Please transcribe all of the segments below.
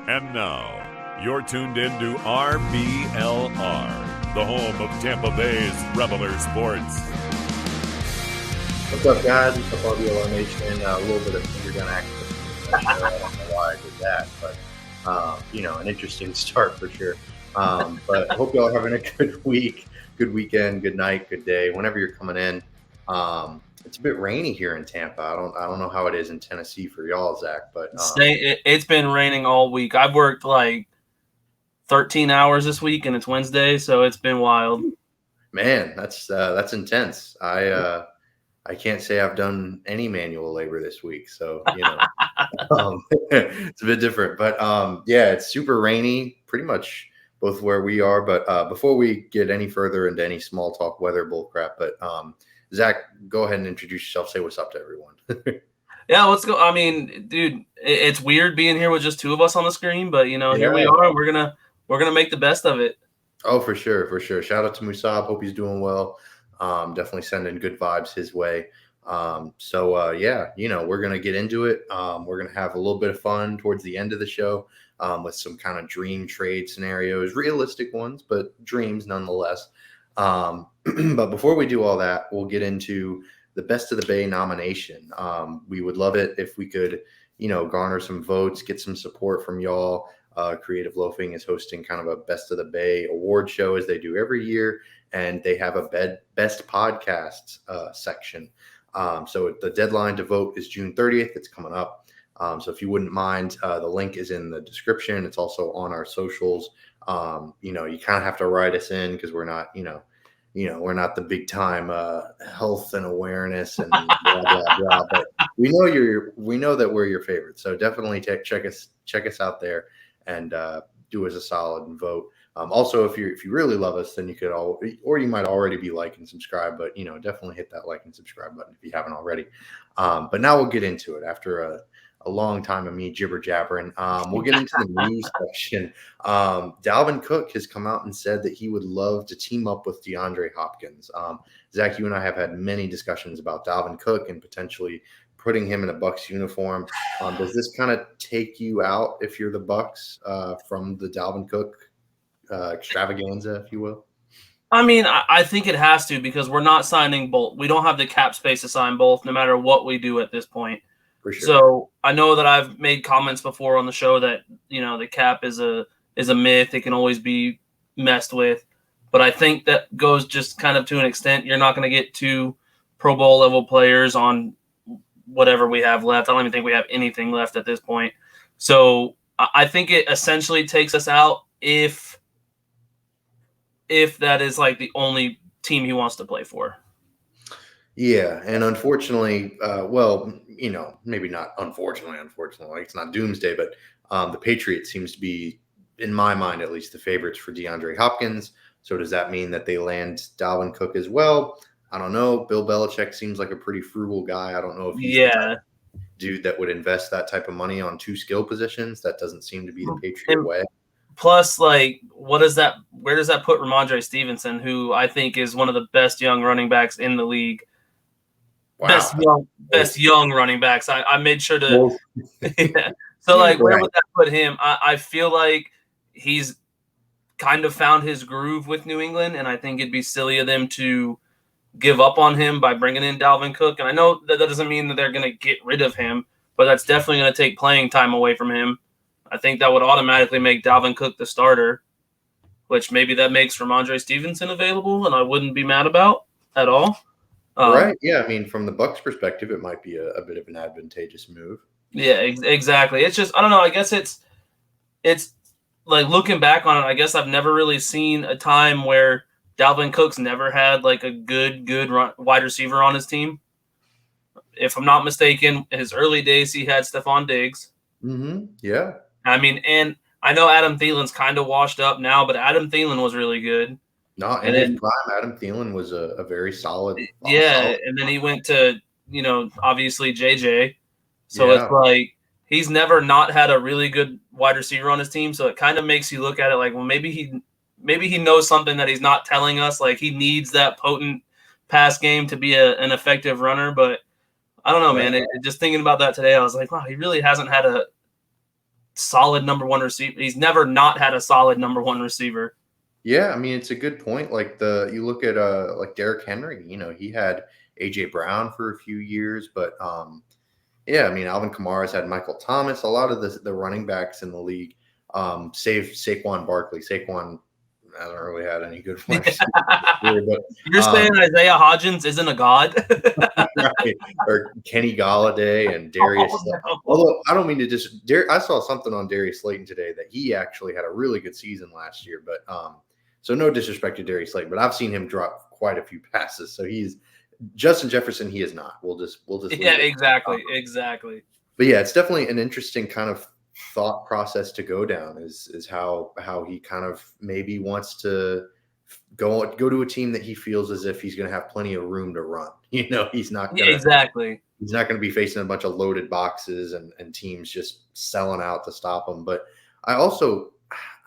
And now, you're tuned in to RBLR, the home of Tampa Bay's RBLR Sports. What's up, guys? What's up, RBLR Nation? A little bit of finger gun action. I don't know why I did that, but, an interesting start for sure. But I hope y'all are having a good week, good weekend, good night, good day, whenever you're coming in. It's a bit rainy here in Tampa. I don't know how it is in Tennessee for y'all, Zach, but it's been raining all week. I've worked like 13 hours this week, and it's Wednesday, so it's been wild. Man, that's intense. I can't say I've done any manual labor this week, so it's a bit different. But it's super rainy, pretty much both where we are. But before we get any further into any small talk weather bull crap, but Zach, go ahead and introduce yourself. Say what's up to everyone. Yeah, let's go. I mean, dude, it's weird being here with just two of us on the screen, but here we are. We're gonna make the best of it. Oh, for sure. Shout out to Musab. Hope he's doing well. Definitely sending good vibes his way. We're gonna get into it. We're gonna have a little bit of fun towards the end of the show with some kind of dream trade scenarios, realistic ones, but dreams nonetheless. But before we do all that, we'll get into the Best of the Bay nomination. We would love it if we could, garner some votes, get some support from y'all. Creative Loafing is hosting kind of a Best of the Bay award show as they do every year, and they have a best podcasts section. So the deadline to vote is June 30th. It's coming up. So if you wouldn't mind, the link is in the description. It's also on our socials. You kind of have to write us in because we're not, we're not the big time health and awareness and blah blah blah. But we know that we're your favorite. So definitely check us out there and do us a solid and vote. Also, if you really love us, then you could or you might already be like and subscribe, but definitely hit that like and subscribe button if you haven't already. But now we'll get into it after a long time of me jibber jabbering. We'll get into the news section. Dalvin Cook has come out and said that he would love to team up with DeAndre Hopkins. Zach, you and I have had many discussions about Dalvin Cook and potentially putting him in a Bucs uniform. Does this kind of take you out if you're the Bucs from the Dalvin Cook extravaganza, if you will? I mean, I think it has to because we're not signing both. We don't have the cap space to sign both, no matter what we do at this point. For sure. So I know that I've made comments before on the show that the cap is a myth. It can always be messed with, but I think that goes just kind of to an extent. You're not going to get two Pro Bowl level players on whatever we have left. I don't even think we have anything left at this point. So I think it essentially takes us out if that is like the only team he wants to play for. Yeah, and unfortunately, maybe not unfortunately, it's not doomsday, but the Patriots seems to be, in my mind at least, the favorites for DeAndre Hopkins. So does that mean that they land Dalvin Cook as well? I don't know. Bill Belichick seems like a pretty frugal guy. I don't know if he's the type of dude that would invest that type of money on two skill positions. That doesn't seem to be the Patriot way. Plus, like, where does that put Ramondre Stevenson, who I think is one of the best young running backs in the league? Wow. Best young running backs. I made sure to yeah. So like where would that put him? I feel like he's kind of found his groove with New England, and I think it'd be silly of them to give up on him by bringing in Dalvin Cook. And I know that doesn't mean that they're going to get rid of him, but that's definitely going to take playing time away from him. I think that would automatically make Dalvin Cook the starter, which maybe that makes Ramondre Stevenson available, and I wouldn't be mad about at all. Right. Yeah. I mean, from the Bucs perspective, it might be a bit of an advantageous move. Yeah, exactly. It's just, I don't know. I guess it's like looking back on it, I guess I've never really seen a time where Dalvin Cook's never had like a good wide receiver on his team. If I'm not mistaken, in his early days, he had Stephon Diggs. Mm-hmm. Yeah. I mean, and I know Adam Thielen's kind of washed up now, but Adam Thielen was really good. No, in his prime, Adam Thielen was a very solid. Yeah, and then he went to, obviously JJ. So it's like he's never not had a really good wide receiver on his team. So it kind of makes you look at it like, well, maybe he knows something that he's not telling us. Like he needs that potent pass game to be an effective runner. But I don't know, man. Just thinking about that today, I was like, wow, he really hasn't had solid number one receiver. He's never not had a solid number one receiver. Yeah, I mean, it's a good point. Like you look at like Derrick Henry, he had AJ Brown for a few years, but yeah, I mean, Alvin Kamara's had Michael Thomas. A lot of the running backs in the league, save Saquon Barkley. Saquon hasn't really had any good wide receivers here, but you're saying Isaiah Hodgins isn't a god, right? Or Kenny Galladay and Darius. No. Although I don't mean to just. I saw something on Darius Slayton today that he actually had a really good season last year, but so no disrespect to Darius Slayton, but I've seen him drop quite a few passes. So he's Justin Jefferson. He is not. We'll just yeah, exactly. But yeah, it's definitely an interesting kind of thought process to go down. Is how he kind of maybe wants to go to a team that he feels as if he's going to have plenty of room to run. He's not going He's not going to be facing a bunch of loaded boxes and teams just selling out to stop him. But I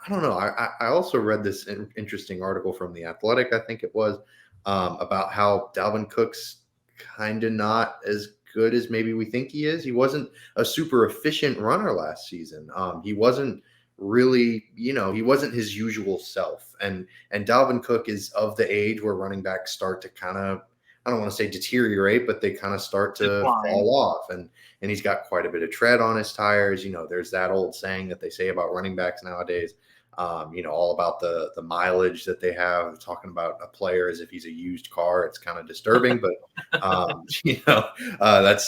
don't know. I also read this interesting article from The Athletic, I think it was, about how Dalvin Cook's kind of not as good as maybe we think he is. He wasn't a super efficient runner last season. He wasn't really, he wasn't his usual self. And Dalvin Cook is of the age where running backs start to kind of, I don't want to say deteriorate, but they kind of start to fall off. And he's got quite a bit of tread on his tires. There's that old saying that they say about running backs nowadays. All about the mileage that they have, talking about a player as if he's a used car. It's kind of disturbing, but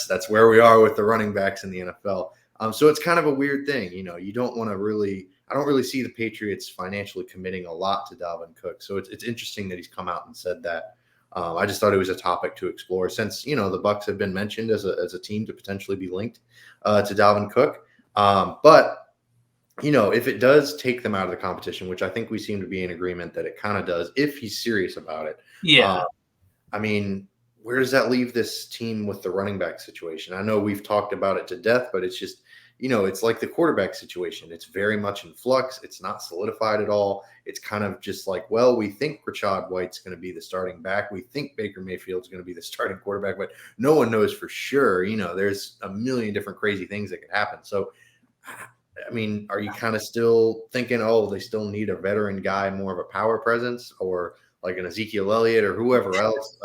that's where we are with the running backs in the NFL. So it's kind of a weird thing. You don't want to really. I don't really see the Patriots financially committing a lot to Dalvin Cook. So it's interesting that he's come out and said that. I just thought it was a topic to explore since the Bucs have been mentioned as a team to potentially be linked to Dalvin Cook, but. If it does take them out of the competition, which I think we seem to be in agreement that it kind of does, if he's serious about it. Yeah. I mean, where does that leave this team with the running back situation? I know we've talked about it to death, but it's just, it's like the quarterback situation. It's very much in flux. It's not solidified at all. It's kind of just like, well, we think Rachaad White's going to be the starting back. We think Baker Mayfield's going to be the starting quarterback, but no one knows for sure. There's a million different crazy things that could happen. So, I mean, are you kind of still thinking, they still need a veteran guy, more of a power presence, or like an Ezekiel Elliott or whoever else?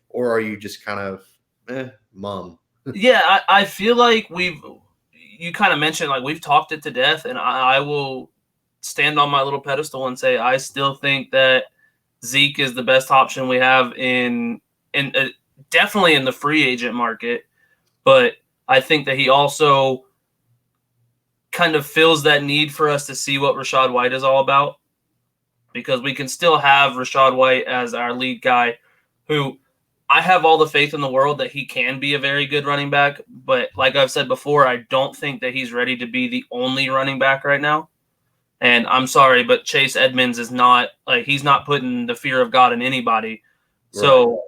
Or are you just kind of mum? Yeah, I feel like you kind of mentioned, like, we've talked it to death, and I will stand on my little pedestal and say I still think that Zeke is the best option we have in definitely in the free agent market, but I think that he also kind of fills that need for us to see what Rachaad White is all about, because we can still have Rachaad White as our lead guy, who I have all the faith in the world that he can be a very good running back. But like I've said before, I don't think that he's ready to be the only running back right now. And I'm sorry, but Chase Edmonds is not, like, he's not putting the fear of God in anybody. Right. So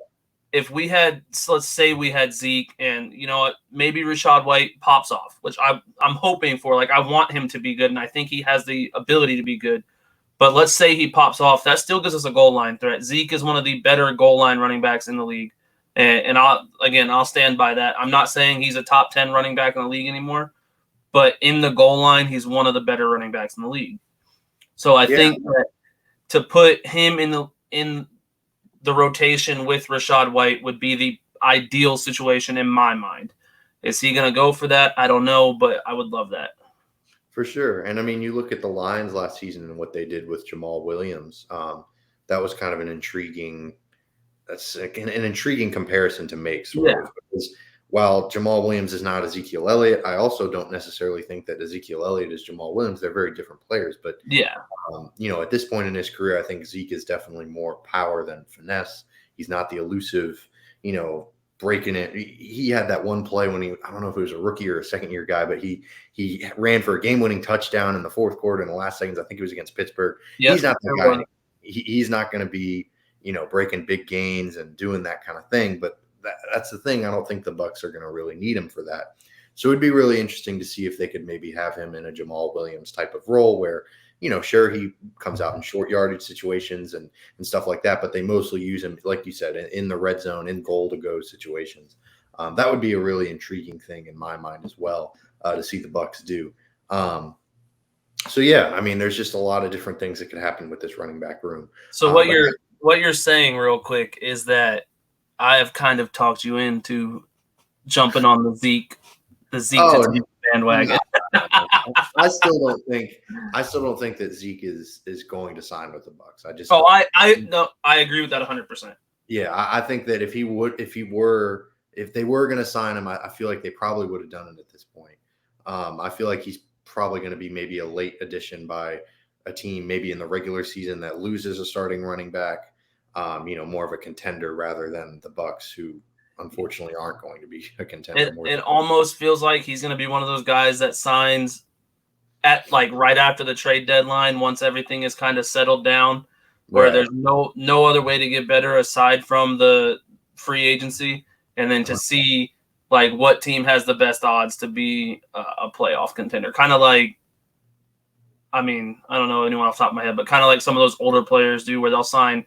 if we had, let's say we had Zeke and, maybe Rachaad White pops off, which I'm hoping for. Like, I want him to be good, and I think he has the ability to be good. But let's say he pops off. That still gives us a goal line threat. Zeke is one of the better goal line running backs in the league. And I'll stand by that. I'm not saying he's a top 10 running back in the league anymore, but in the goal line, he's one of the better running backs in the league. So I think that to put him in the rotation with Rachaad White would be the ideal situation in my mind. Is he going to go for that? I don't know, but I would love that. For sure. And I mean, you look at the Lions last season and what they did with Jamal Williams. That was kind of an intriguing comparison to make. Sort of, because while Jamal Williams is not Ezekiel Elliott, I also don't necessarily think that Ezekiel Elliott is Jamal Williams. They're very different players. But, at this point in his career, I think Zeke is definitely more power than finesse. He's not the elusive, breaking it. He had that one play when I don't know if it was a rookie or a second-year guy, but he ran for a game-winning touchdown in the fourth quarter in the last seconds. I think it was against Pittsburgh. Yep, he's not the guy. He's not going to be, breaking big gains and doing that kind of thing. But that's the thing. I don't think the Bucs are going to really need him for that. So it'd be really interesting to see if they could maybe have him in a Jamal Williams type of role where, sure, he comes out in short yardage situations and stuff like that, but they mostly use him, like you said, in the red zone, in goal to go situations. That would be a really intriguing thing in my mind as well, to see the Bucs do. So yeah, I mean, there's just a lot of different things that could happen with this running back room. So what you're saying real quick is that I have kind of talked you into jumping on the Zeke bandwagon. No. I still don't think that Zeke is going to sign with the Bucs. I agree with that 100%. Yeah, I think that if they were going to sign him, I feel like they probably would have done it at this point. I feel like he's probably going to be maybe a late addition by a team, maybe in the regular season that loses a starting running back. More of a contender rather than the Bucs, who unfortunately aren't going to be a contender. It almost feels like he's going to be one of those guys that signs at like right after the trade deadline, once everything is kind of settled down, where there's no other way to get better aside from the free agency, and then to see like what team has the best odds to be a playoff contender. Kind of like, I mean, I don't know anyone off the top of my head, but kind of like some of those older players do, where they'll sign,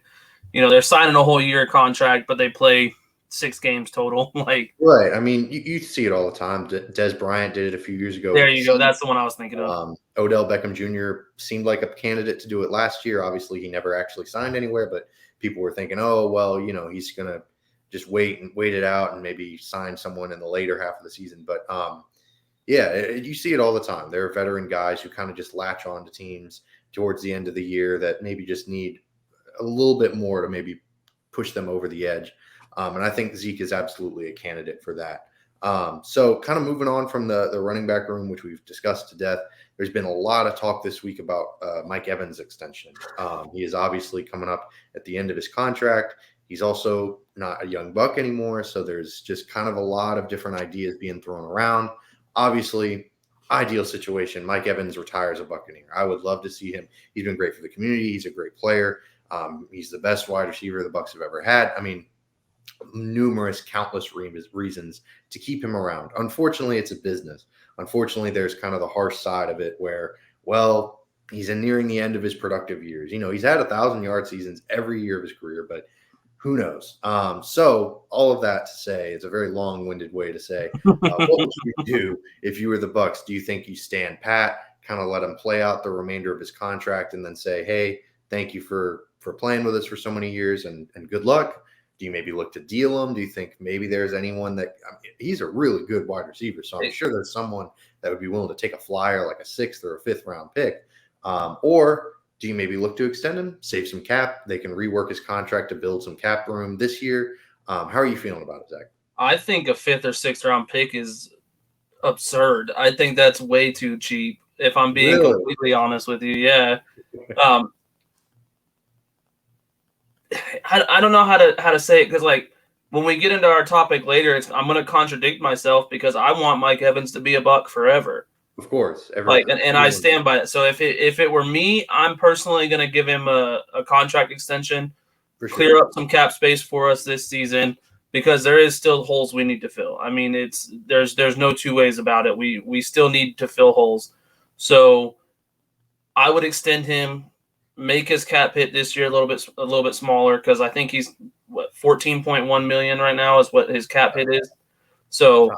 they're signing a whole year contract, but they play 6 games total. Like, right. I mean, you see it all the time. Des Bryant did it a few years ago. There you go. That's the one I was thinking of. Odell Beckham Jr. seemed like a candidate to do it last year. Obviously, he never actually signed anywhere, but people were thinking, oh, well, he's going to just wait it out and maybe sign someone in the later half of the season. But you see it all the time. There are veteran guys who kind of just latch on to teams towards the end of the year that maybe just need a little bit more to maybe push them over the edge. And I think Zeke is absolutely a candidate for that. So kind of moving on from the running back room, which we've discussed to death, there's been a lot of talk this week about Mike Evans' extension. He is obviously coming up at the end of his contract. He's also not a young Buck anymore, so there's just kind of a lot of different ideas being thrown around. Obviously, ideal situation, Mike Evans retires a Buccaneer. I would love to see him. He's been great for the community. He's a great player. He's the best wide receiver the Bucs have ever had. I mean, countless reasons to keep him around. Unfortunately, it's a business. Unfortunately, there's kind of the harsh side of it where, well, he's nearing the end of his productive years. He's had 1,000-yard seasons every year of his career, but who knows? So all of that to say, it's a very long-winded way to say, what would you do if you were the Bucs? Do you think you stand pat, kind of let him play out the remainder of his contract and then say, hey, thank you for playing with us for so many years and good luck? Do you maybe look to deal him? Do you think maybe there's anyone he's a really good wide receiver, so I'm sure there's someone that would be willing to take a flyer like a 6th or a 5th round pick? Or do you maybe look to extend him, save some cap? They can rework his contract to build some cap room this year. How are you feeling about it, Zach? I think a 5th or 6th round pick is absurd. I think that's way too cheap, if I'm being completely honest with you. Yeah. I don't know how to say it, because like when we get into our topic later, I'm going to contradict myself because I want Mike Evans to be a Buck forever. Of course, and I stand by it. So if it were me, I'm personally going to give him a contract extension, clear up some cap space for us this season, because there is still holes we need to fill. I mean, there's no two ways about it. We still need to fill holes. So I would extend him, make his cap hit this year a little bit smaller, because I think he's $14.1 million right now is what his cap hit is. So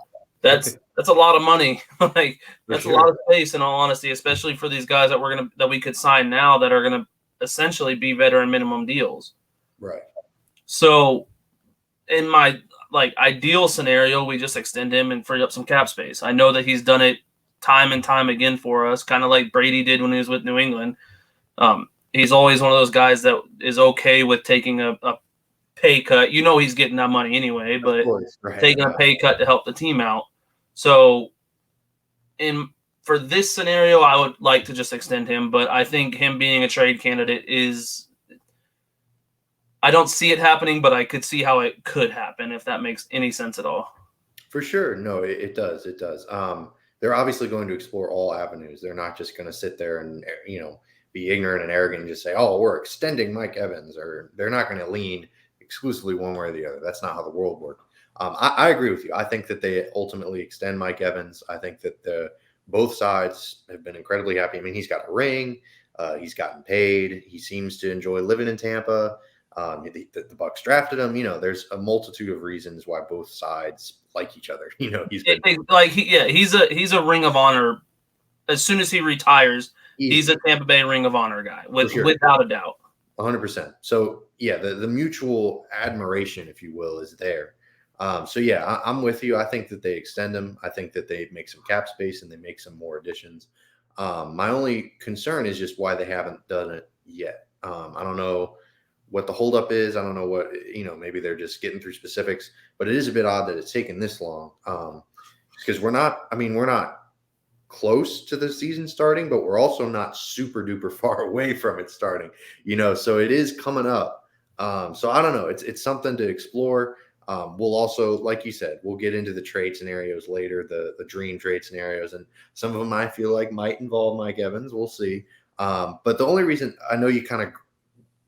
that's a lot of money. Like that's a lot of space, in all honesty, especially for these guys that we could sign now that are gonna essentially be veteran minimum deals. Right. So in my ideal scenario, we just extend him and free up some cap space. I know that he's done it time and time again for us, kind of like Brady did when he was with New England. He's always one of those guys that is okay with taking a pay cut. He's getting that money anyway, but taking a pay cut to help the team out. So for this scenario, I would like to just extend him, but I think him being a trade candidate I don't see it happening, but I could see how it could happen, if that makes any sense at all. For sure. No, it does. It does. They're obviously going to explore all avenues. They're not just going to sit there and, be ignorant and arrogant and just say, oh, we're extending Mike Evans, or they're not going to lean exclusively one way or the other. That's not how the world works. I agree with you. I think that they ultimately extend Mike Evans. I think that both sides have been incredibly happy. I mean, he's got a ring. He's gotten paid. He seems to enjoy living in Tampa. The Bucs drafted him. There's a multitude of reasons why both sides like each other. He's been he's a Ring of Honor. As soon as he retires, he's a Tampa Bay Ring of Honor guy, without a doubt. 100%. So, yeah, the mutual admiration, if you will, is there. So, yeah, I'm with you. I think that they extend him. I think that they make some cap space and they make some more additions. My only concern is just why they haven't done it yet. I don't know what the holdup is. I don't know what, maybe they're just getting through specifics, but it is a bit odd that it's taken this long. Because we're not close to the season starting, but we're also not super duper far away from it starting, so it is coming up. So I don't know. It's something to explore. We'll also, like you said, we'll get into the trade scenarios later, the dream trade scenarios, and some of them I feel like might involve Mike Evans. We'll see. But the only reason I know you kind of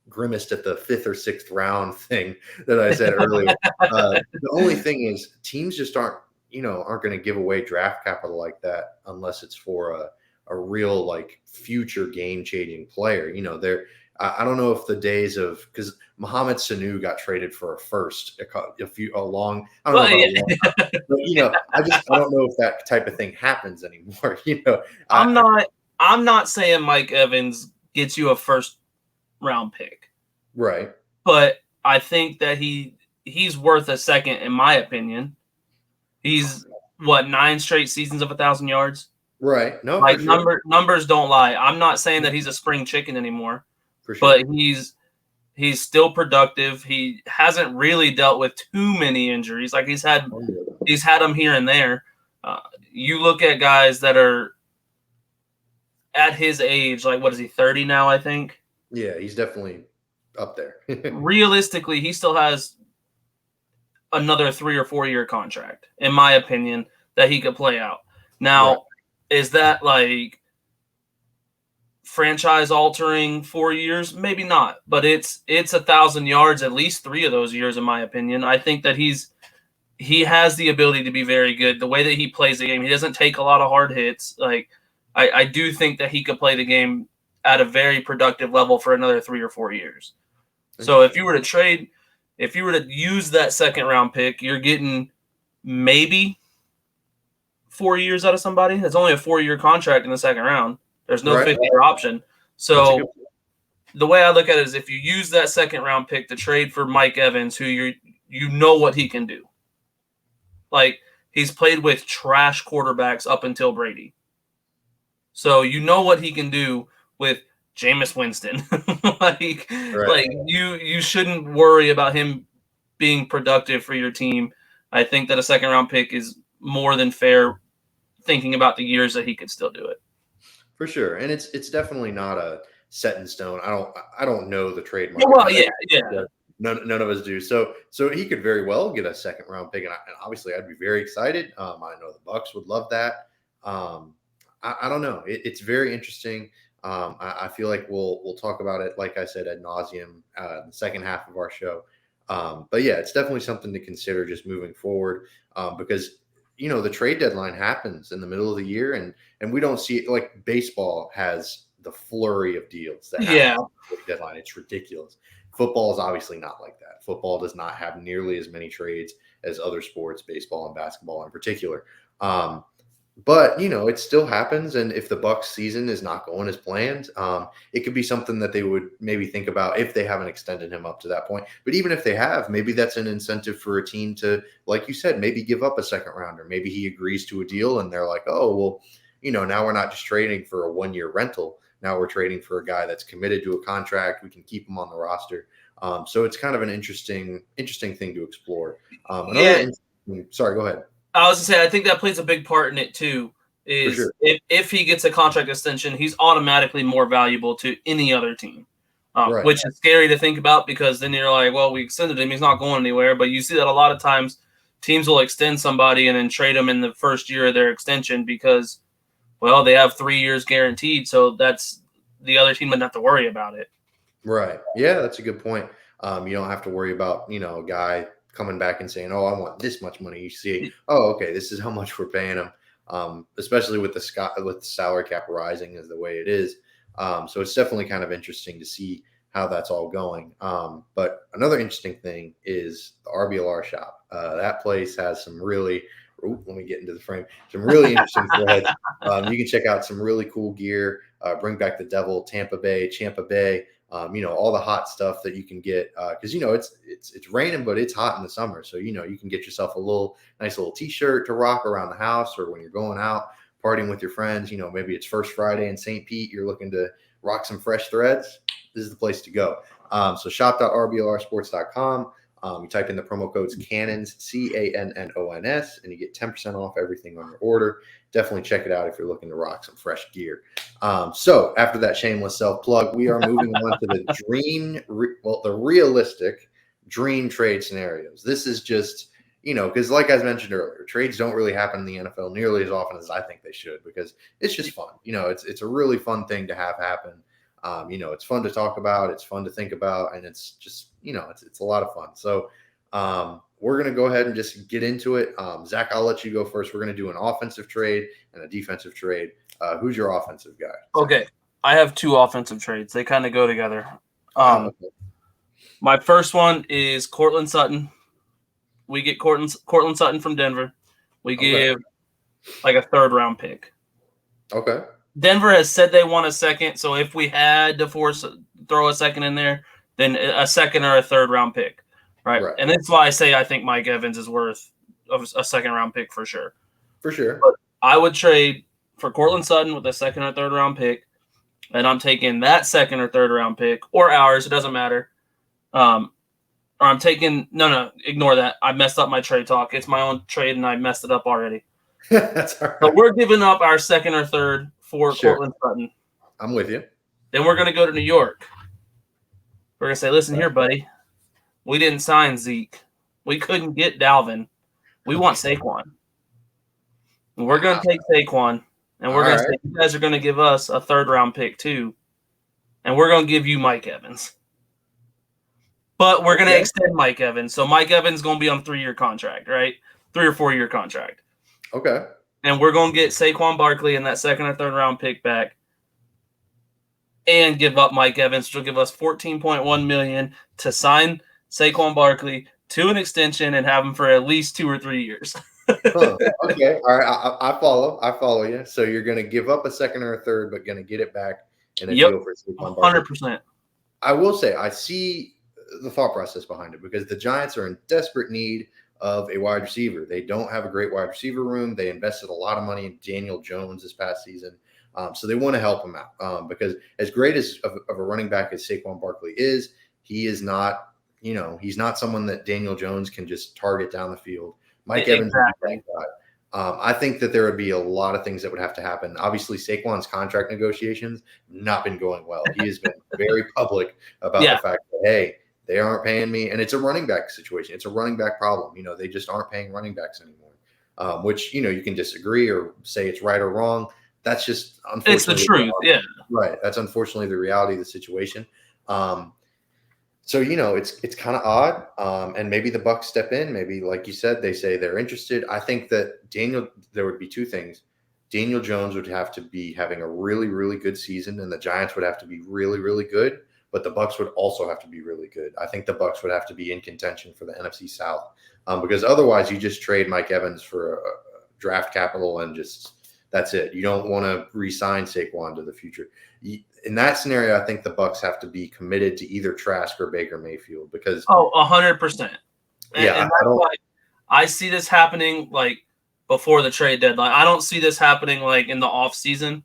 grimaced at the 5th or 6th round thing that I said earlier. The only thing is teams just aren't going to give away draft capital like that unless it's for a real like future game changing player. I don't know if the days of, because Mohamed Sanu got traded for a first I don't know but, I don't know if that type of thing happens anymore. I'm not saying Mike Evans gets you a first round pick, right? But I think that he's worth a second, in my opinion. He's 9 straight seasons of 1,000 yards, right? No, like numbers don't lie. I'm not saying that he's a spring chicken anymore, for sure. But he's still productive. He hasn't really dealt with too many injuries. Like he's had them here and there. You look at guys that are at his age, like what is he, 30 now? I think. Yeah, he's definitely up there. Realistically, he still has another 3 or 4 year contract, in my opinion, that he could play out. Now, Is that like franchise altering 4 years? Maybe not, but it's 1,000 yards at least 3 of those years, in my opinion. I think that he has the ability to be very good. The way that he plays the game, he doesn't take a lot of hard hits. Like I do think that he could play the game at a very productive level for another 3 or 4 years. So if you were to use that 2nd round pick, you're getting maybe 4 years out of somebody. That's only a 4-year contract in the 2nd round. There's no 5th-year option. So the way I look at it is if you use that 2nd round pick to trade for Mike Evans, who you know what he can do. Like he's played with trash quarterbacks up until Brady. So you know what he can do with Jameis Winston. like you shouldn't worry about him being productive for your team. I think that a 2nd round pick is more than fair, thinking about the years that he could still do it. For sure. And it's definitely not a set in stone. I don't know the trade market. Well, yeah. None of us do. So he could very well get a 2nd round pick, and obviously I'd be very excited. I know the Bucs would love that. I don't know. It's very interesting. I feel like we'll talk about it, like I said, ad nauseum in the second half of our show. But yeah, it's definitely something to consider just moving forward because the trade deadline happens in the middle of the year, and we don't see it like baseball has the flurry of deals that happen on the trade deadline. It's ridiculous. Football is obviously not like that. Football does not have nearly as many trades as other sports, baseball and basketball in particular. But it still happens, and if the Bucs season is not going as planned, it could be something that they would maybe think about if they haven't extended him up to that point. But even if they have, maybe that's an incentive for a team to, like you said, maybe give up a 2nd rounder. Maybe he agrees to a deal, and they're like, oh well, now we're not just trading for a 1-year rental. Now we're trading for a guy that's committed to a contract. We can keep him on the roster. So it's kind of an interesting thing to explore. Sorry, go ahead. I was going to say, I think that plays a big part in it too, is sure. if he gets a contract extension, he's automatically more valuable to any other team, which is scary to think about because then you're like, well, we extended him. He's not going anywhere. But you see that a lot of times teams will extend somebody and then trade them in the first year of their extension because, well, they have 3 years guaranteed. So that's the other team doesn't have to worry about it. Right. Yeah, that's a good point. You don't have to worry about, a guy coming back and saying, oh, I want this much money. You see, oh, okay, this is how much we're paying him, especially with the salary cap rising as the way it is. So it's definitely kind of interesting to see how that's all going. But another interesting thing is the RBLR shop. That place has some really let me get into the frame. Some really interesting threads. You can check out some really cool gear. bring back the Devil, Tampa Bay, all the hot stuff that you can get because it's raining, but it's hot in the summer. So you can get yourself a nice little t-shirt to rock around the house, or when you're going out partying with your friends. Maybe it's First Friday in St. Pete, you're looking to rock some fresh threads. This is the place to go. So shop.rblrsports.com. You type in the promo codes Cannons, CANNONS, and you get 10% off everything on your order. Definitely check it out if you're looking to rock some fresh gear. So after that shameless self-plug, we are moving on to the realistic dream trade scenarios. This is just, because like I mentioned earlier, trades don't really happen in the NFL nearly as often as I think they should, because it's just fun. It's a really fun thing to have happen. It's fun to talk about. It's fun to think about. And it's just, it's a lot of fun. So we're going to go ahead and just get into it. Zach, I'll let you go first. We're going to do an offensive trade and a defensive trade. Who's your offensive guy? Okay. I have 2 offensive trades. They kind of go together. Okay. My first one is Cortland Sutton. We get Cortland Sutton from Denver. We give like a 3rd round pick. Okay. Denver has said they want a second, so if we had to throw a second in there, then a second or a 3rd round pick, right? And that's why I say I think Mike Evans is worth a 2nd round pick for sure. For sure. But I would trade for Cortland Sutton with a 2nd or 3rd round pick, and I'm taking that 2nd or 3rd round pick, or ours, it doesn't matter. Or I'm taking ignore that. I messed up my trade talk. It's my own trade, and I messed it up already. That's all right. So we're giving up our 2nd or 3rd for Cortland Sutton. I'm with you. Then we're going to go to New York. We're going to say, listen here, buddy. We didn't sign Zeke. We couldn't get Dalvin. We want Saquon. And we're going to take Saquon, and we're going to say, you guys are going to give us a 3rd round pick too, and we're going to give you Mike Evans. But we're going to extend Mike Evans. So Mike Evans is going to be on a 3-year contract, right? 3 or 4 year contract. Okay. And we're going to get Saquon Barkley and that 2nd or 3rd round pick back and give up Mike Evans, which will give us $14.1 million to sign Saquon Barkley to an extension and have him for at least 2 or 3 years. Okay. All right. I follow you. So you're going to give up a 2nd or a 3rd, but going to get it back in a deal for Saquon Barkley. 100%. I will say I see the thought process behind it, because the Giants are in desperate need of a wide receiver. They don't have a great wide receiver room. They invested a lot of money in Daniel Jones this past season. So they want to help him out because as great as of a running back as Saquon Barkley is, he is not, he's not someone that Daniel Jones can just target down the field. Mike Evans, I think that there would be a lot of things that would have to happen. Obviously, Saquon's contract negotiations not been going well. He has been very public about the fact that, hey, they aren't paying me. And it's a running back situation. It's a running back problem. They just aren't paying running backs anymore, which, you can disagree or say it's right or wrong. That's just unfortunately. It's the truth. Yeah. Right. That's unfortunately the reality of the situation. So, it's kind of odd. And maybe the Bucs step in. Maybe, like you said, they say they're interested. I think that there would be 2 things. Daniel Jones would have to be having a really, really good season, and the Giants would have to be really, really good. But the Bucs would also have to be really good. I think the Bucs would have to be in contention for the NFC South, because otherwise you just trade Mike Evans for a draft capital and that's it. You don't want to re-sign Saquon to the future. In that scenario, I think the Bucs have to be committed to either Trask or Baker Mayfield, because 100%. And that's why I see this happening like before the trade deadline. I don't see this happening like in the off season.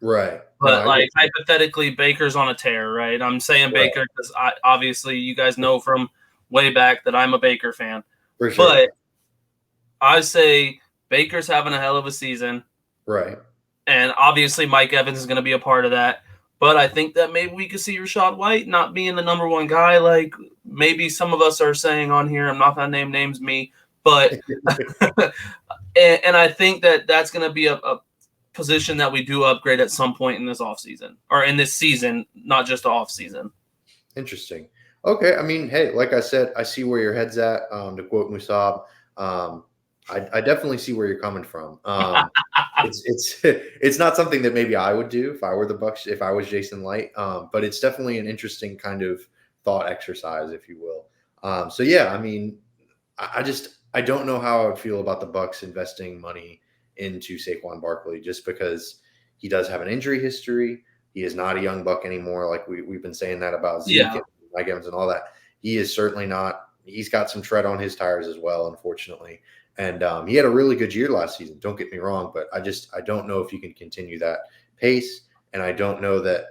Right. But hypothetically, Baker's on a tear, right? I'm saying Baker because obviously you guys know from way back that I'm a Baker fan. For sure. But I say Baker's having a hell of a season. Right. And obviously Mike Evans is going to be a part of that. But I think that maybe we could see Rachaad White not being the number 1 guy like maybe some of us are saying on here. I'm not going to name names, but and I think that that's going to be a position that we do upgrade at some point in this offseason or in this season, not just the offseason. Interesting. Okay. I mean, hey, like I said, I see where your head's at. To quote Musab, I definitely see where you're coming from. It's not something that maybe I would do if I were the Bucs, if I was Jason Light. But it's definitely an interesting kind of thought exercise, if you will. So yeah, I mean, I don't know how I would feel about the Bucs investing money into Saquon Barkley, just because he does have an injury history. He is not a young buck anymore. Like we've been saying that about Zeke and Mike Evans and all that. He is certainly not. He's got some tread on his tires as well, unfortunately. And he had a really good year last season. Don't get me wrong, but I don't know if you can continue that pace. And I don't know that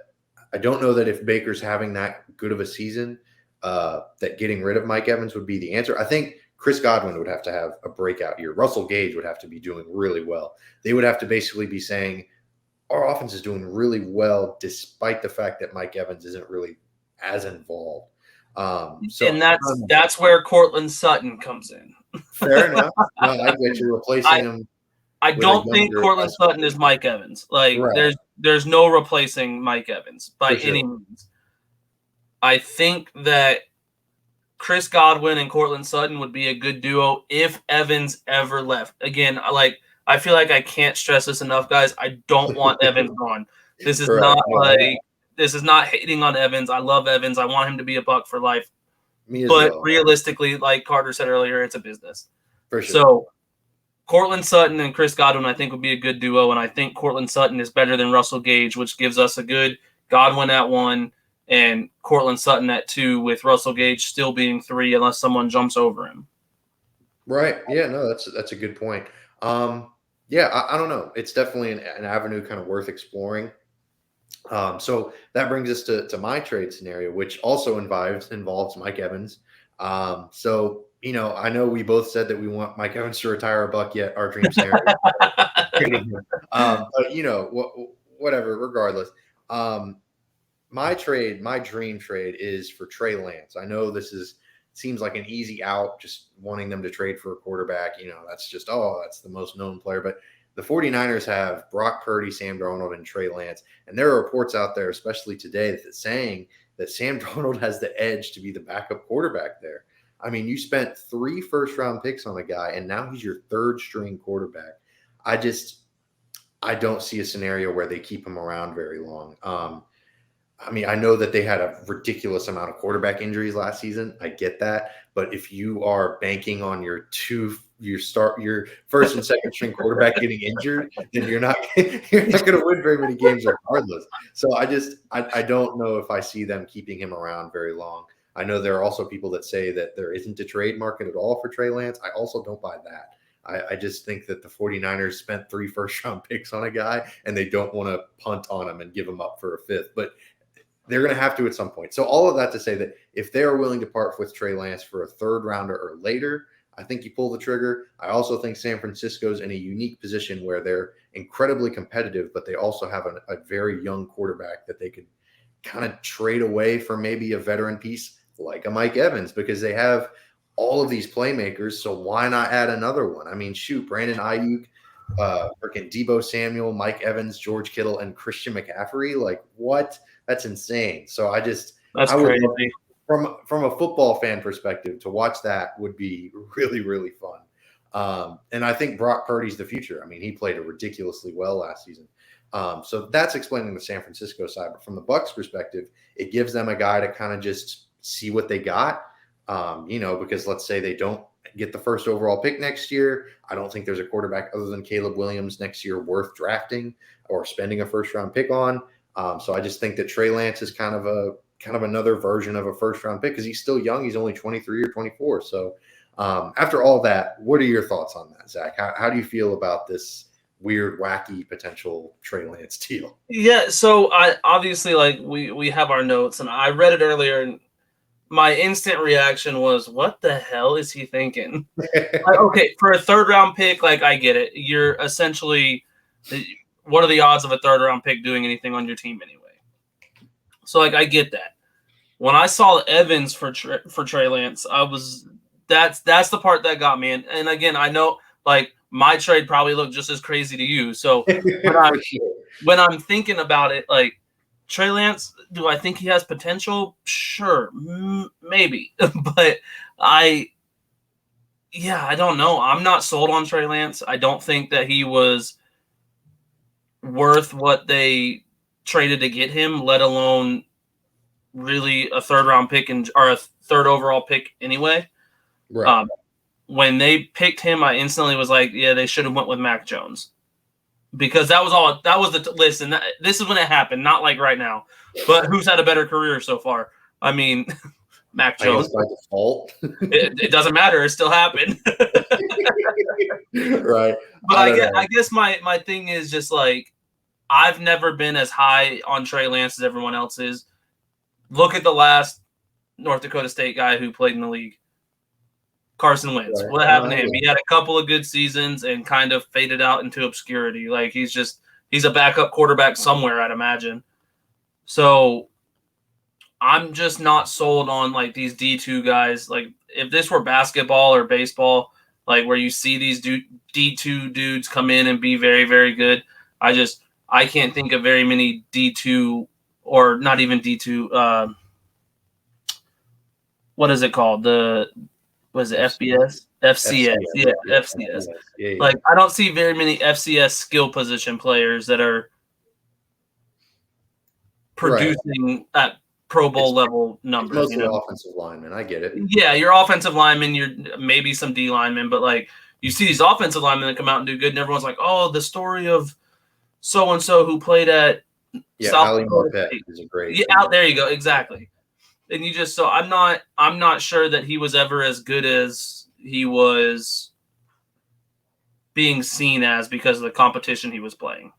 if Baker's having that good of a season, that getting rid of Mike Evans would be the answer. I think Chris Godwin would have to have a breakout year. Russell Gage would have to be doing really well. They would have to basically be saying, our offense is doing really well despite the fact that Mike Evans isn't really as involved. And that's where Cortland Sutton comes in. Fair enough. No, I get you replacing him. I don't think Cortland Sutton is Mike Evans. Like there's no replacing Mike Evans by any means. I think that Chris Godwin and Cortland Sutton would be a good duo if Evans ever left. Again, I feel like I can't stress this enough, guys. I don't want Evans gone. This is this is not hating on Evans. I love Evans. I want him to be a Buck for life. But realistically, like Carter said earlier, it's a business. For sure. So Cortland Sutton and Chris Godwin, I think, would be a good duo. And I think Cortland Sutton is better than Russell Gage, which gives us a good Godwin at 1 and Cortland Sutton at 2, with Russell Gage still being 3 unless someone jumps over him. Right. Yeah, no, that's a good point. Yeah, I don't know. It's definitely an avenue kind of worth exploring. So that brings us to my trade scenario, which also involves Mike Evans. So, I know we both said that we want Mike Evans to retire a Buck yet, our dream scenario. But, whatever, regardless. My dream trade is for Trey Lance. I know seems like an easy out, just wanting them to trade for a quarterback. That's just, that's the most known player. But the 49ers have Brock Purdy, Sam Darnold, and Trey Lance. And there are reports out there, especially today, that saying that Sam Darnold has the edge to be the backup quarterback there. I mean, you spent 3 first-round picks on a guy, and now he's your third-string quarterback. I don't see a scenario where they keep him around very long. I mean, I know that they had a ridiculous amount of quarterback injuries last season. I get that. But if you are banking on your first and second string quarterback getting injured, then you're not going to win very many games regardless. So I don't know if I see them keeping him around very long. I know there are also people that say that there isn't a trade market at all for Trey Lance. I also don't buy that. I just think that the 49ers spent 3 first-round picks on a guy, and they don't want to punt on him and give him up for a 5th. But they're going to have to at some point. So all of that to say that if they are willing to part with Trey Lance for a 3rd rounder or later, I think you pull the trigger. I also think San Francisco's in a unique position where they're incredibly competitive, but they also have a very young quarterback that they could kind of trade away for maybe a veteran piece like a Mike Evans, because they have all of these playmakers. So why not add another one? I mean, shoot, Brandon Ayuk, freaking Deebo Samuel, Mike Evans, George Kittle, and Christian McCaffrey. Like, what? That's insane. So I would crazy. From a football fan perspective, to watch that would be really, really fun. And I think Brock Purdy's the future. I mean, he played ridiculously well last season. So that's explaining the San Francisco side. But from the Bucs perspective, it gives them a guy to kind of just see what they got. Because let's say they don't get the first overall pick next year. I don't think there's a quarterback other than Caleb Williams next year worth drafting or spending a first-round pick on. So I just think that Trey Lance is kind of another version of a first-round pick because he's still young. He's only 23 or 24. So after all that, what are your thoughts on that, Zach? How do you feel about this weird, wacky potential Trey Lance deal? Yeah, so I obviously, like, we have our notes, and I read it earlier, and my instant reaction was, what the hell is he thinking? Okay, for a 3rd-round pick, like, I get it. You're essentially – what are the odds of a 3rd-round pick doing anything on your team anyway? So, like, I get that. When I saw Evans for Trey Lance, that's the part that got me. And again, I know, like, my trade probably looked just as crazy to you. So when I'm thinking about it, like, Trey Lance, do I think he has potential? Sure, maybe. But I don't know. I'm not sold on Trey Lance. I don't think that he was worth what they traded to get him, let alone really a 3rd-round pick or a 3rd overall pick anyway. Right. When they picked him, I instantly was like, yeah, they should have went with Mac Jones. because that was the list, and this is when it happened, not like right now. But who's had a better career so far? I mean, Mac Jones. By default. It doesn't matter. It still happened. Right. But I guess my thing is just like, I've never been as high on Trey Lance as everyone else is. Look at the last North Dakota State guy who played in the league. Carson Wentz. Right. What happened to him? He had a couple of good seasons and kind of faded out into obscurity. Like he's a backup quarterback somewhere, I'd imagine. So I'm just not sold on like these D2 guys. Like if this were basketball or baseball, like where you see these D2 dudes come in and be very, very good, I can't think of very many D2 or not even D2. What is it called? Was it FBS? FCS. Yeah, FCS. Yeah. Like I don't see very many FCS skill position players that are producing at Pro Bowl level numbers. Mostly offensive linemen. I get it. Yeah, your offensive linemen, you're maybe some D linemen, but like you see these offensive linemen that come out and do good, and everyone's like, "Oh, the story of so and so who played at South Dakota State is a great." Yeah, out there you go, exactly. And I'm not sure that he was ever as good as he was being seen as because of the competition he was playing.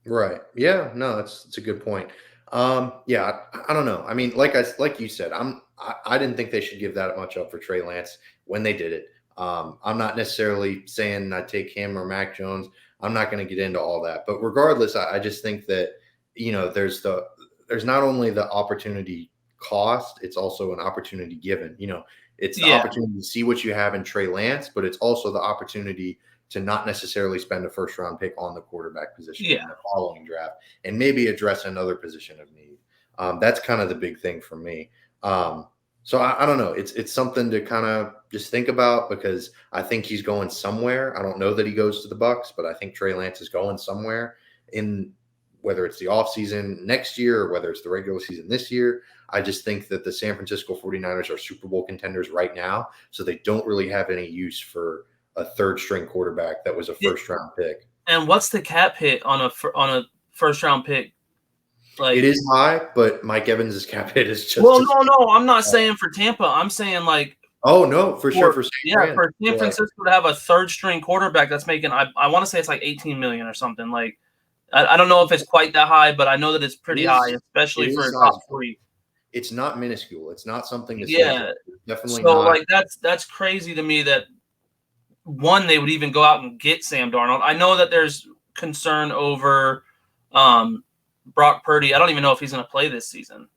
Right. Yeah. No, it's a good point. Yeah, I don't know. I mean, like you said, I didn't think they should give that much up for Trey Lance when they did it. I'm not necessarily saying I take him or Mac Jones. I'm not going to get into all that, but regardless, I just think that, there's not only the opportunity cost, it's also an opportunity given. It's the opportunity to see what you have in Trey Lance, but it's also the opportunity to not necessarily spend a first-round pick on the quarterback position in the following draft and maybe address another position of need. That's kind of the big thing for me. So I don't know. It's something to kind of just think about because I think he's going somewhere. I don't know that he goes to the Bucs, but I think Trey Lance is going somewhere in whether it's the offseason next year or whether it's the regular season this year. I just think that the San Francisco 49ers are Super Bowl contenders right now, so they don't really have any use for a third-string quarterback that was a first-round pick. And what's the cap hit on a first-round pick? Like, it is high, but Mike Evans' cap hit is just. Well, no, I'm not saying for Tampa. I'm saying like. Oh no, for sure. For San Francisco to have a third-string quarterback that's making, I want to say it's like $18 million or something. Like, I don't know if it's quite that high, but I know that it's pretty high, especially for a top three. It's not minuscule. It's not something that's definitely so not. Like that's crazy to me that one, they would even go out and get Sam Darnold. I know that there's concern over Brock Purdy. I don't even know if he's going to play this season.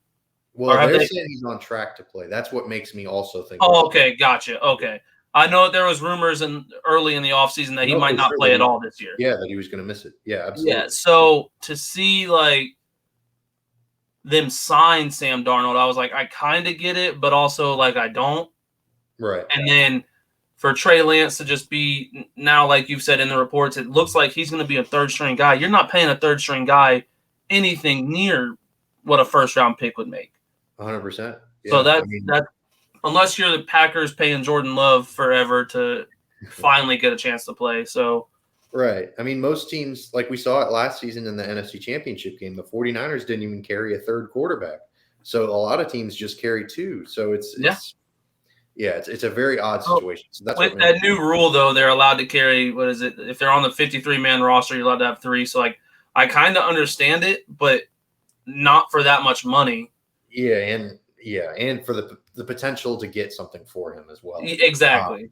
Well, they're saying he's on track to play. That's what makes me also think. Oh, okay, gotcha. Okay, I know there was rumors early in the offseason that he might not play at all this year. Yeah, that he was going to miss it. Yeah, absolutely. Yeah, so to see like them sign Sam Darnold, I was like, I kind of get it, but also like I don't. Right. And then for Trey Lance to just be now, like you've said in the reports, it looks like he's going to be a third-string guy. You're not paying a third-string guy anything near what a first-round pick would make. 100%. Yeah, so that unless you're the Packers paying Jordan Love forever to finally get a chance to play. So right. I mean, most teams, like we saw it last season in the NFC Championship game, the 49ers didn't even carry a third quarterback. So a lot of teams just carry two. So it's a very odd situation. So that's with that new rule, though, they're allowed to carry, what is it? If they're on the 53-man roster, you're allowed to have three. So, like, I kind of understand it, but not for that much money. And for the potential to get something for him as well. Exactly.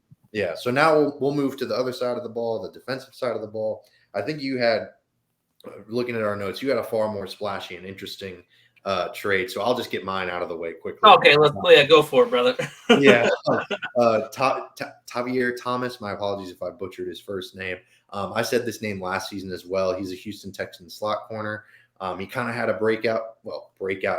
So now we'll move to the other side of the ball, the defensive side of the ball. I think you had, looking at our notes, you had a far more splashy and interesting trade. So I'll just get mine out of the way quickly. Okay, go for it, brother. Tavier Thomas. My apologies if I butchered his first name. I said this name last season as well. He's a Houston Texans slot corner. He kind of had a breakout,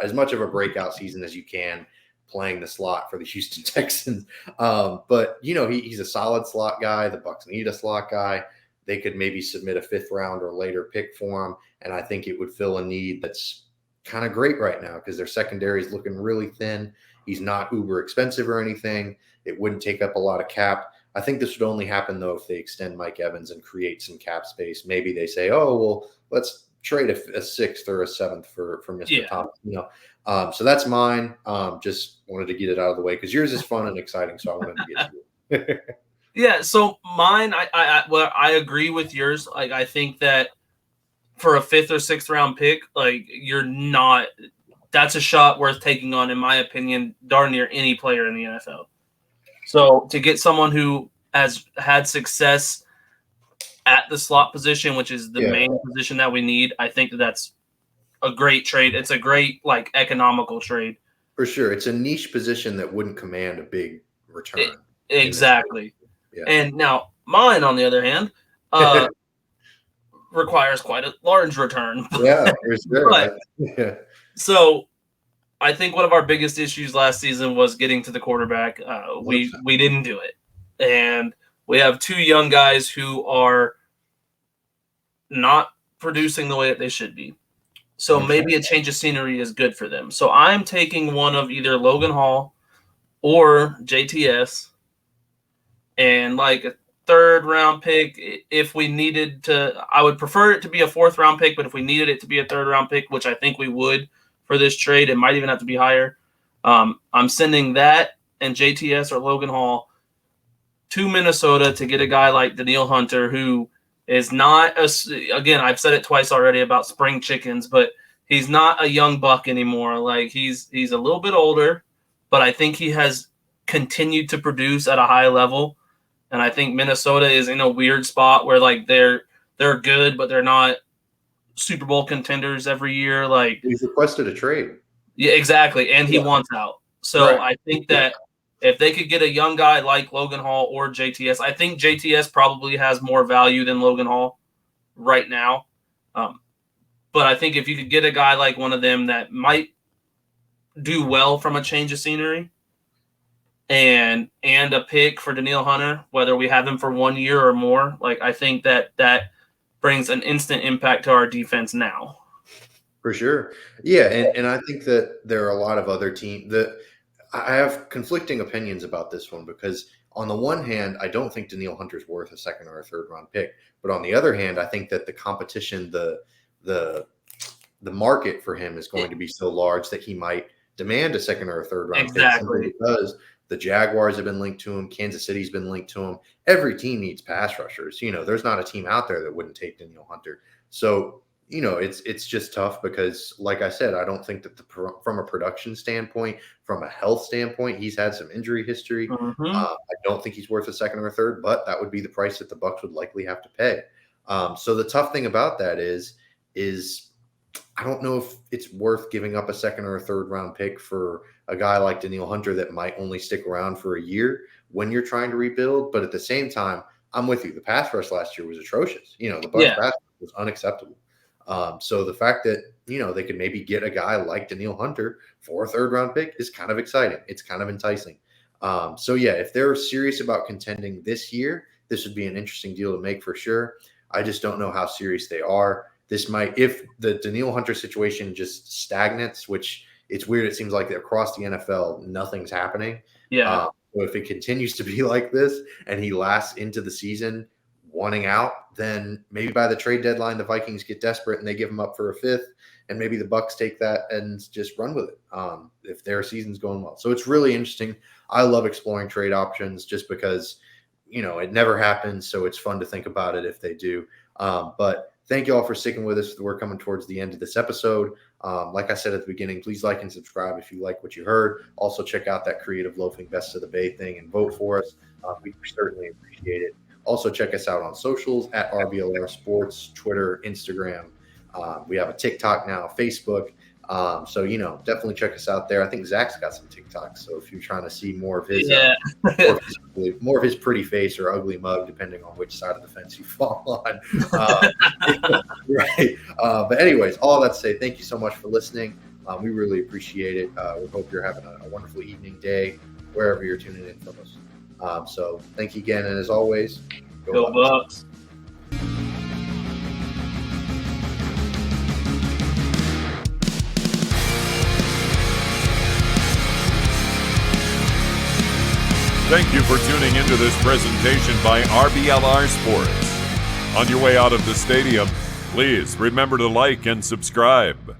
as much of a breakout season as you can playing the slot for the Houston Texans. But, he's a solid slot guy. The Bucs need a slot guy. They could maybe submit a 5th round or later pick for him. And I think it would fill a need that's kind of great right now because their secondary is looking really thin. He's not uber expensive or anything. It wouldn't take up a lot of cap. I think this would only happen, though, if they extend Mike Evans and create some cap space. Maybe they say, oh, well, let's trade a sixth or a seventh for Mr. Thomas. So that's mine. Just wanted to get it out of the way because yours is fun and exciting, so I wanted to get to it. Yeah, so mine, I agree with yours. Like, I think that for a 5th or 6th round pick, like, that's a shot worth taking on, in my opinion, darn near any player in the NFL. So to get someone who has had success at the slot position, which is the main position that we need, I think that's a great trade. It's a great, like, economical trade. For sure. It's a niche position that wouldn't command a big return. Exactly. Yeah. And now mine, on the other hand, requires quite a large return. Yeah, for sure. So I think one of our biggest issues last season was getting to the quarterback. We didn't do it. And we have 2 young guys who are not producing the way that they should be. So maybe a change of scenery is good for them. So I'm taking one of either Logan Hall or JTS, and like a 3rd round pick if we needed to. I would prefer it to be a 4th round pick, but if we needed it to be a 3rd round pick, which I think we would for this trade, it might even have to be higher. I'm sending that and JTS or Logan Hall to Minnesota to get a guy like Danielle Hunter, who is not again, I've said it twice already about spring chickens, but he's not a young buck anymore. Like, he's a little bit older, but I think he has continued to produce at a high level. And I think Minnesota is in a weird spot where, like, they're good, but they're not Super Bowl contenders every year. Like, he's requested a trade. Yeah, exactly. And he wants out. So I think that if they could get a young guy like Logan Hall or JTS, I think JTS probably has more value than Logan Hall right now. But I think if you could get a guy like one of them that might do well from a change of scenery, and a pick for Danielle Hunter, whether we have him for 1 year or more, like, I think that brings an instant impact to our defense now. For sure. Yeah, and I think that there are a lot of other teams that I have conflicting opinions about this one, because on the one hand, I don't think Danielle Hunter's worth a 2nd or a 3rd round pick. But on the other hand, I think that the competition, the market for him is going to be so large that he might demand a 2nd or a 3rd round pick. Simply because the Jaguars have been linked to him. Kansas City's been linked to him. Every team needs pass rushers. There's not a team out there that wouldn't take Danielle Hunter. So, it's just tough because, like I said, I don't think that from a production standpoint, from a health standpoint, he's had some injury history. I don't think he's worth a 2nd or a 3rd, but that would be the price that the Bucs would likely have to pay. So the tough thing about that is I don't know if it's worth giving up a 2nd or a 3rd round pick for a guy like Danielle Hunter that might only stick around for a year when you're trying to rebuild. But at the same time, I'm with you. The pass rush last year was atrocious. The Bucs pass rush was unacceptable. So the fact that, they could maybe get a guy like Danielle Hunter for a 3rd round pick is kind of exciting. It's kind of enticing. So yeah, if they're serious about contending this year, this would be an interesting deal to make for sure. I just don't know how serious they are. This might, if the Danielle Hunter situation just stagnates, which it's weird. It seems like across the NFL, nothing's happening. Yeah. So if it continues to be like this and he lasts into the season wanting out, then maybe by the trade deadline, the Vikings get desperate and they give him up for a 5th, and maybe the Bucs take that and just run with it if their season's going well. So it's really interesting. I love exploring trade options just because, it never happens. So it's fun to think about it if they do. But thank you all for sticking with us. We're coming towards the end of this episode. Like I said at the beginning, please like and subscribe if you like what you heard. Also, check out that Creative Loafing Best of the Bay thing and vote for us. We certainly appreciate it. Also, check us out on socials at RBLR Sports, Twitter, Instagram. We have a TikTok now, Facebook. So, definitely check us out there. I think Zach's got some TikToks. So if you're trying to see more of his, more of his pretty face or ugly mug, depending on which side of the fence you fall on. Right. But anyways, all that to say, thank you so much for listening. We really appreciate it. We hope you're having a wonderful evening, day, wherever you're tuning in from us. So thank you again. And as always, go Bucs. Thank you for tuning into this presentation by RBLR Sports. On your way out of the stadium, please remember to like and subscribe.